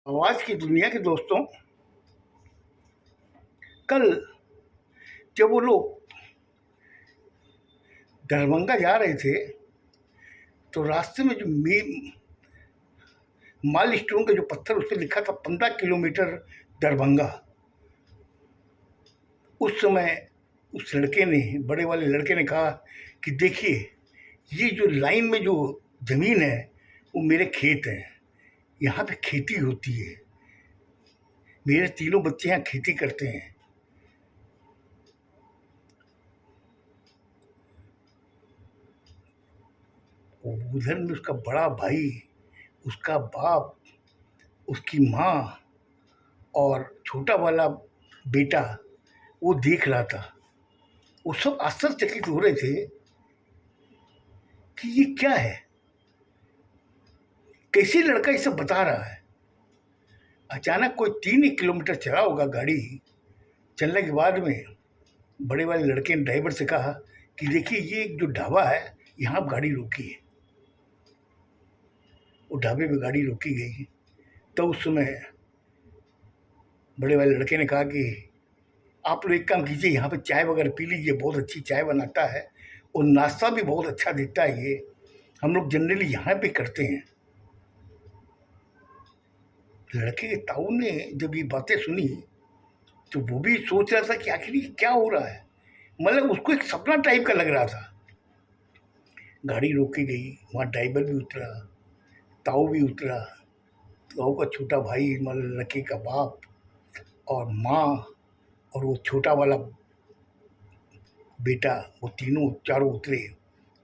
आवाज की दुनिया के दोस्तों, कल जब वो लोग दरभंगा जा रहे थे तो रास्ते में जो माइल स्टोन का जो पत्थर उस पर लिखा था 15 किलोमीटर दरभंगा। उस समय उस लड़के ने, बड़े वाले लड़के ने कहा कि देखिए, ये जो लाइन में जो ज़मीन है वो मेरे खेत हैं, यहाँ पे खेती होती है, मेरे तीनों बच्चे यहाँ खेती करते हैं। उधर में उसका बड़ा भाई, उसका बाप, उसकी माँ और छोटा वाला बेटा वो देख रहा था। वो सब आश्चर्यचकित हो रहे थे कि ये क्या है, कैसे लड़का ये सब बता रहा है। अचानक कोई 3 किलोमीटर चला होगा गाड़ी, चलने के बाद में बड़े वाले लड़के ने ड्राइवर से कहा कि देखिए, ये एक जो ढाबा है यहाँ आप गाड़ी रोकी है। वो ढाबे पे गाड़ी रोकी गई। तो उस समय बड़े वाले लड़के ने कहा कि आप लोग एक काम कीजिए, यहाँ पे चाय वगैरह पी लीजिए, बहुत अच्छी चाय बनाता है और नाश्ता भी बहुत अच्छा देता है, ये हम लोग जनरली यहाँ पे करते हैं। लड़के के ताऊ ने जब ये बातें सुनी तो वो भी सोच रहा था कि आखिर ये क्या हो रहा है। मतलब उसको एक सपना टाइप का लग रहा था। गाड़ी रोकी गई, वहाँ ड्राइवर भी उतरा, ताऊ भी उतरा, ताऊ का छोटा भाई, मतलब लड़के का बाप और माँ और वो छोटा वाला बेटा, वो तीनों चारों उतरे।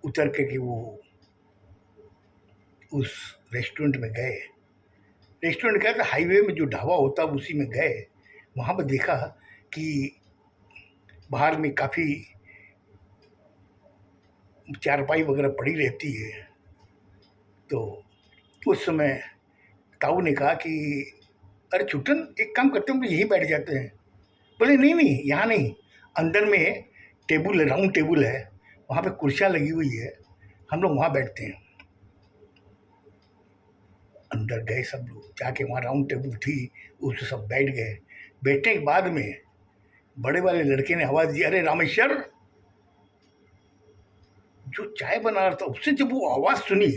उतर के वो उस रेस्टोरेंट में गए। रेस्टोरेंट क्या था, हाईवे में जो ढाबा होता है उसी में गए। वहाँ पर देखा कि बाहर में काफ़ी चारपाई वगैरह पड़ी रहती है। तो उस समय ताऊ ने कहा कि अरे छुट्टन, एक काम करते हैं, हम यहीं बैठ जाते हैं। बोले नहीं नहीं, यहाँ नहीं, अंदर में टेबल है, राउंड टेबल है, वहाँ पे कुर्सियाँ लगी हुई है, हम लोग वहाँ बैठते हैं। अंदर गए सब लोग, जाके वहाँ राउंड टेबल थी, उस सब बैठ गए। बैठने के बाद में बड़े वाले लड़के ने आवाज़ दी, अरे रामेश्वर। जो चाय बना रहा था उससे जब वो आवाज़ सुनी,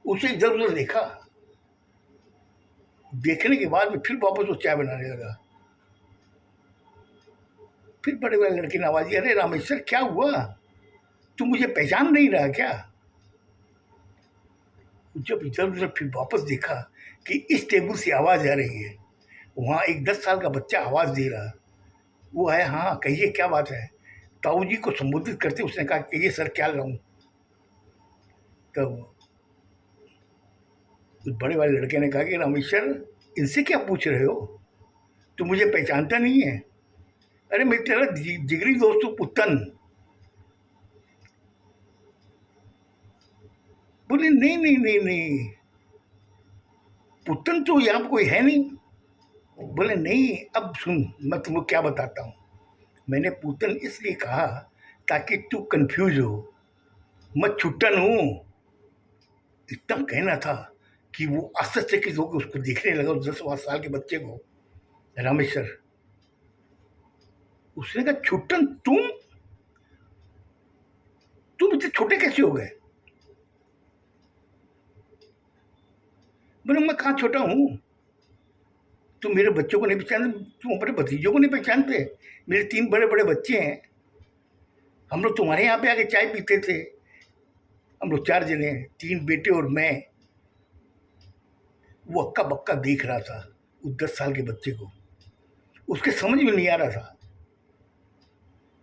उसे इधर उधर देखा। देखने के बाद में फिर वापस वो चाय बनाने लगा। फिर बड़े वाले लड़के ने आवाज़ दी, अरे रामेश्वर, क्या हुआ, तू मुझे पहचान नहीं रहा क्या? जब इधर उधर फिर वापस देखा कि इस टेबल से आवाज़ आ रही है, वहाँ एक 10 साल का बच्चा आवाज़ दे रहा। वो है, हाँ कहिए क्या बात है। ताऊ जी को संबोधित करते उसने कहा, कहिए सर क्या लाऊं। तब उस बड़े वाले लड़के ने कहा कि रामेश्वर, इनसे क्या पूछ रहे हो, तू मुझे पहचानता नहीं है? अरे मैं तेरा जिगरी दोस्त हूँ पुत्तन। बोले नहीं नहीं नहीं नहीं, पुत्तन तो यहाँ कोई है नहीं। बोले नहीं, अब सुन, मैं तुमको क्या बताता हूँ। मैंने पुत्तन इसलिए कहा ताकि तू कंफ्यूज हो, मैं छुट्टन हूँ। इतना कहना था कि वो आश्चर्यचकित होकर उसको देखने लगा, उस 10 साल के बच्चे को, रामेश्वर। उसने कहा, छुट्टन तुम इतने छोटे कैसे हो गए? बोले मैं कहाँ छोटा हूँ, तुम मेरे बच्चों को नहीं पहचानते, तुम अपने भतीजों को नहीं पहचानते? मेरे 3 बड़े बड़े बच्चे हैं, हम लोग तुम्हारे यहाँ पे आके चाय पीते थे। हम लोग 4 जने, 3 बेटे और मैं। वो अक्का बक्का देख रहा था उस 10 साल के बच्चे को। उसके समझ में नहीं आ रहा था।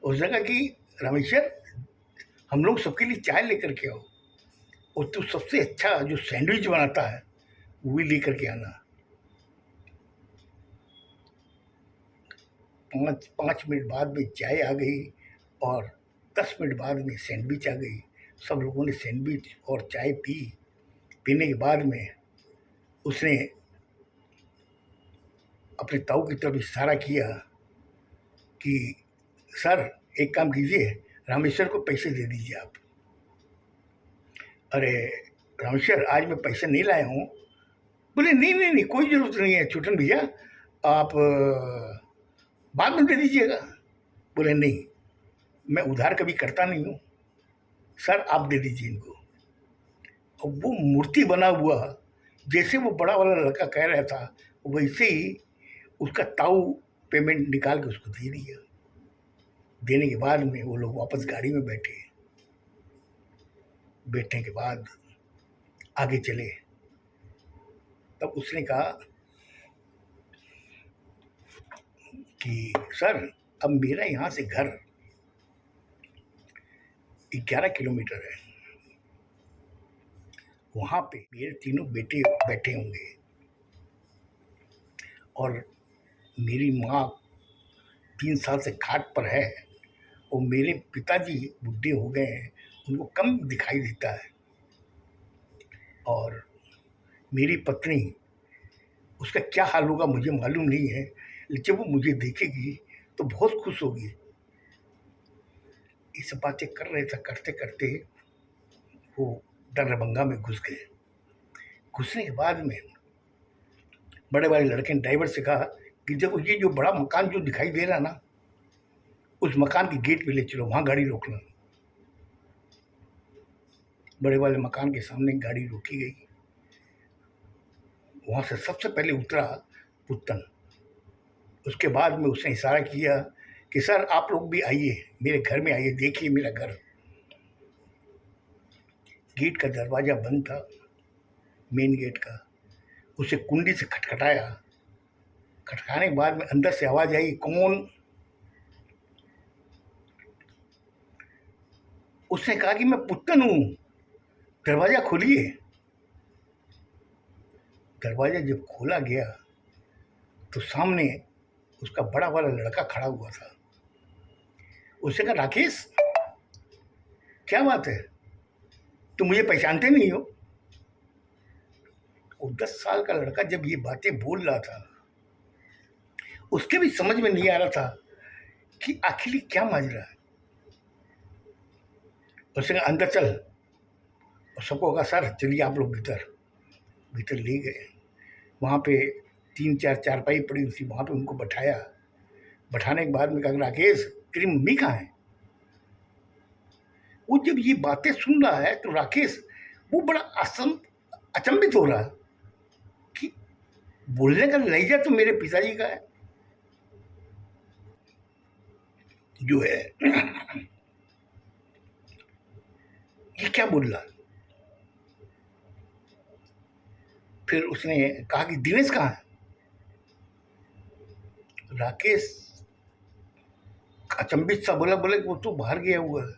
उसने कहा कि रामेश्वर, हम लोग सबके लिए चाय लेकर के आओ, और तू सबसे अच्छा जो सैंडविच बनाता है वो भी लेकर के आना। 5 मिनट बाद में चाय आ गई और 10 मिनट बाद में सैंडविच आ गई। सब लोगों ने सैंडविच और चाय पी। पीने के बाद में उसने अपने ताऊ की तरफ इशारा किया कि सर, एक काम कीजिए, रामेश्वर को पैसे दे दीजिए आप। अरे रामेश्वर, आज मैं पैसे नहीं लाया हूँ। बोले नहीं नहीं नहीं, कोई ज़रूरत नहीं है छोटन भैया, आप बाद में दे दीजिएगा। बोले नहीं, मैं उधार कभी करता नहीं हूँ सर, आप दे दीजिए इनको। और वो मूर्ति बना हुआ, जैसे वो बड़ा वाला लड़का कह रहा था वैसे ही उसका ताऊ पेमेंट निकाल के उसको दे दिया। देने के बाद में वो लोग वापस गाड़ी में बैठे। बैठने के बाद आगे चले, तब उसने कहा कि सर अब मेरा यहाँ से घर 11 किलोमीटर है, वहाँ पे मेरे तीनों बेटे बैठे होंगे और मेरी माँ 3 साल से खाट पर है और मेरे पिताजी बुढ़े हो गए हैं, उनको कम दिखाई देता है, और मेरी पत्नी, उसका क्या हाल होगा मुझे मालूम नहीं है, लेकिन जब वो मुझे देखेगी तो बहुत खुश होगी। ये सब बातें कर रहे थे, करते करते वो दरभंगा में घुस गए। घुसने के बाद में बड़े बड़े लड़के ने ड्राइवर से कहा कि जब ये जो बड़ा मकान जो दिखाई दे रहा ना, उस मकान के गेट पे ले चलो, वहाँ गाड़ी रोकना। बड़े वाले मकान के सामने गाड़ी रोकी गई। वहाँ से सबसे पहले उतरा पुत्तन। उसके बाद में उसने इशारा किया कि सर आप लोग भी आइए, मेरे घर में आइए, देखिए मेरा घर। गेट का दरवाज़ा बंद था, मेन गेट का। उसे कुंडी से खटखटाया। खटकाने के बाद में अंदर से आवाज़ आई, कौन? उसने कहा कि मैं पुत्तन हूँ, दरवाज़ा खोलिए। दरवाज़ा जब खोला गया तो सामने उसका बड़ा वाला लड़का खड़ा हुआ था। उसने कहा राकेश, क्या बात है, तुम मुझे पहचानते नहीं हो? वो 10 साल का लड़का जब ये बातें बोल रहा था, उसके भी समझ में नहीं आ रहा था कि आखिर क्या माजरा है। उसने कहा अंदर चल, और सबको कहा सर चलिए आप लोग भीतर। भीतर ले गए। वहाँ पे 3-4 चारपाई पड़ी हुई थी, वहाँ पे उनको बैठाया। बैठाने के बाद में कहा राकेश तेरी मम्मी कहाँ है? वो जब ये बातें सुन रहा है तो राकेश वो बड़ा अचंभित हो रहा है कि बोलने का लहजा तो मेरे पिताजी का है, जो है ये क्या बोल रहा है? फिर उसने कहा कि दिनेश कहाँ है? राकेश अचंभित सा बोला, बोले वो तो बाहर गया हुआ है।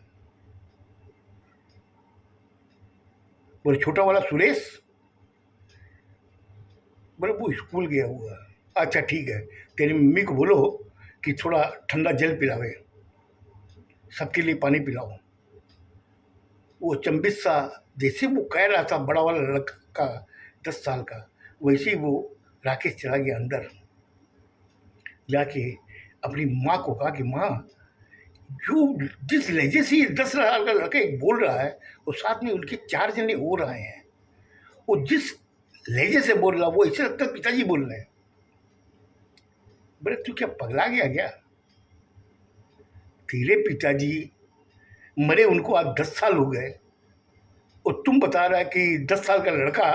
बोले छोटा वाला सुरेश? बोले वो स्कूल गया हुआ है। अच्छा ठीक है, तेरी मम्मी को बोलो कि थोड़ा ठंडा जल पिलावे, सबके लिए पानी पिलाओ। वो अचंभित सा, जैसे वो कह रहा था बड़ा वाला लड़का 10 साल का, वैसे ही वो राकेश चला गया अंदर। जाके अपनी माँ को कहा कि माँ, जो जिस लहजे से 10 साल का लड़का एक बोल रहा है और साथ में उनके 4 जने हो रहे हैं, वो जिस लहजे से बोल रहा वो ऐसे लगता है पिताजी बोल रहे हैं। बोले तू क्या पगला गया क्या? तेरे पिताजी मरे उनको आज 10 साल हो गए और तुम बता रहा है कि 10 साल का लड़का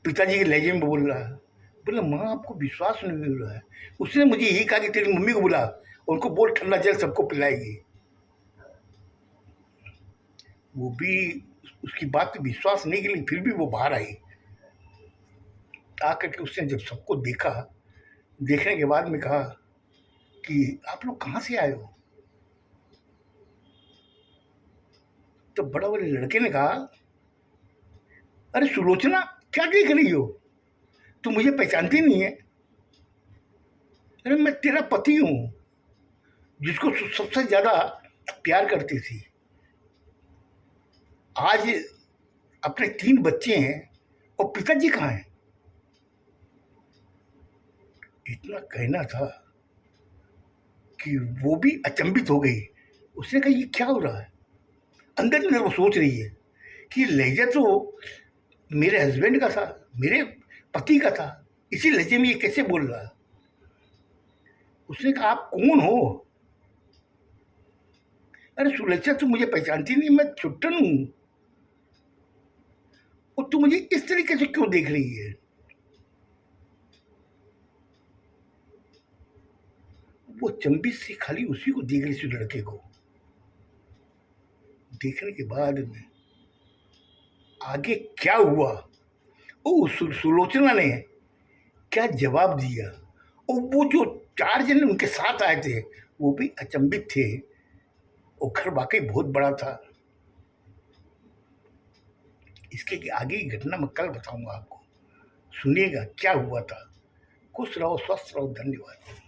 पिताजी के लहजे में बोल रहा है। बोला माँ आपको विश्वास नहीं हो रहा है। उसने मुझे यही कहा कि तेरी मम्मी को बुला, उनको बोल ठंडा जल सबको पिलाएगी। वो भी उसकी बात पे विश्वास नहीं की, फिर भी वो बाहर आई। आकर के उसने जब सबको देखा, देखने के बाद में कहा कि आप लोग कहाँ से आए हो? तो बड़ा वाले लड़के ने कहा अरे सुलोचना, क्या देख रही हो, तुम मुझे पहचानती नहीं है? अरे मैं तेरा पति हूँ, जिसको सबसे ज़्यादा प्यार करती थी। आज अपने 3 बच्चे हैं और पिताजी कहाँ हैं? इतना कहना था कि वो भी अचंभित हो गई। उसने कहा ये क्या हो रहा है? अंदर अंदर वो सोच रही है कि लहजा तो मेरे हस्बैंड का था, मेरे पति का था, इसी लहजे में ये कैसे बोल रहा है? उसने कहा आप कौन हो? अरे सुलक्षा तू मुझे पहचानती नहीं, मैं छुट्टन हूं, और तू मुझे इस तरीके से क्यों देख रही है? वो चंबी से खाली उसी को देख रही थी, लड़के को। देखने के बाद में आगे क्या हुआ, ओ सुलोचना ने क्या जवाब दिया, और वो जो 4 जन उनके साथ आए थे वो भी अचंभित थे। वो घर वाकई बहुत बड़ा था। इसके आगे की घटना मैं कल बताऊंगा आपको, सुनिएगा क्या हुआ था। खुश रहो, स्वस्थ रहो, धन्यवाद।